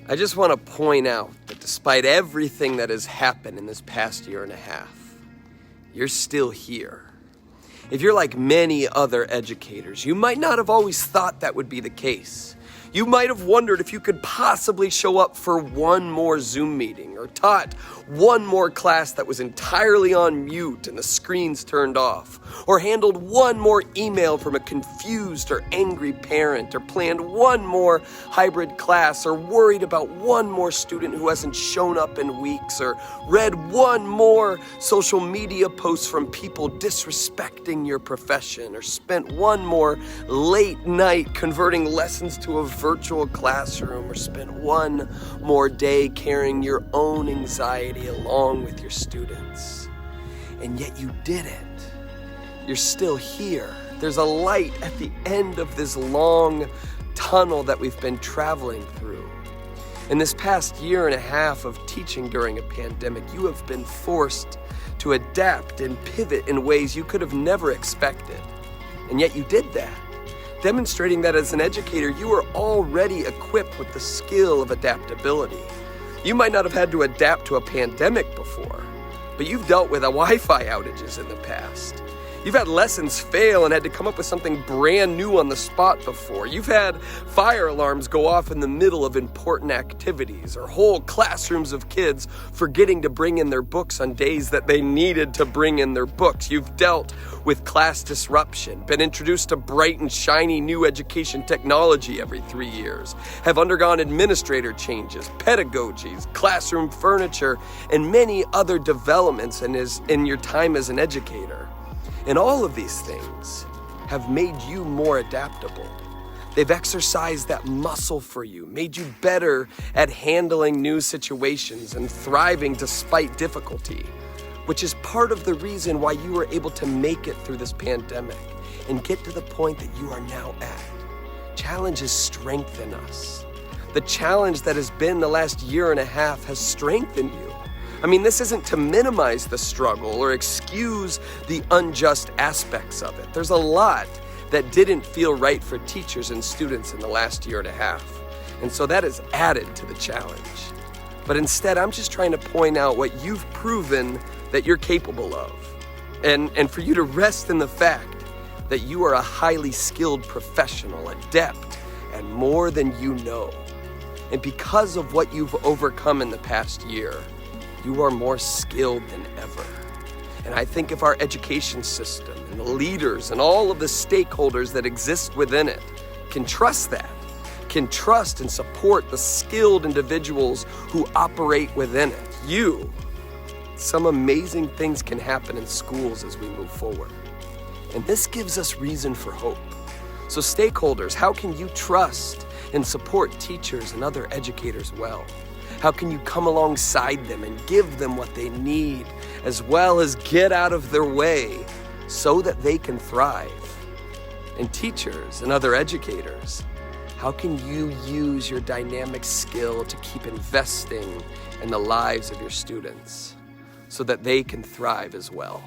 I just want to point out that despite everything that has happened in this past year and a half, you're still here. If you're like many other educators, you might not have always thought that would be the case. You might have wondered if you could possibly show up for one more Zoom meeting or taught one more class that was entirely on mute and the screens turned off, or handled one more email from a confused or angry parent, or planned one more hybrid class, or worried about one more student who hasn't shown up in weeks, or read one more social media post from people disrespecting your profession, or spent one more late night converting lessons to a virtual classroom, or spent one more day carrying your own anxiety along with your students. And yet you did it. You're still here. There's a light at the end of this long tunnel that we've been traveling through. In this past year and a half of teaching during a pandemic, you have been forced to adapt and pivot in ways you could have never expected. And yet you did that, demonstrating that as an educator, you are already equipped with the skill of adaptability. You might not have had to adapt to a pandemic before, but you've dealt with Wi-Fi outages in the past. You've had lessons fail and had to come up with something brand new on the spot before. You've had fire alarms go off in the middle of important activities, or whole classrooms of kids forgetting to bring in their books on days that they needed to bring in their books. You've dealt with class disruption, been introduced to bright and shiny new education technology every 3 years, have undergone administrator changes, pedagogies, classroom furniture, and many other developments in your time as an educator. And all of these things have made you more adaptable. They've exercised that muscle for you, made you better at handling new situations and thriving despite difficulty, which is part of the reason why you were able to make it through this pandemic and get to the point that you are now at. Challenges strengthen us. The challenge that has been the last year and a half has strengthened you. I mean, this isn't to minimize the struggle or excuse the unjust aspects of it. There's a lot that didn't feel right for teachers and students in the last year and a half. And so that is added to the challenge. But instead, I'm just trying to point out what you've proven that you're capable of. And for you to rest in the fact that you are a highly skilled professional, adept, and more than you know. And because of what you've overcome in the past year, you are more skilled than ever. And I think if our education system and the leaders and all of the stakeholders that exist within it can trust that, can trust and support the skilled individuals who operate within it, some amazing things can happen in schools as we move forward. And this gives us reason for hope. So stakeholders, how can you trust and support teachers and other educators well? How can you come alongside them and give them what they need, as well as get out of their way so that they can thrive? And teachers and other educators, how can you use your dynamic skill to keep investing in the lives of your students so that they can thrive as well?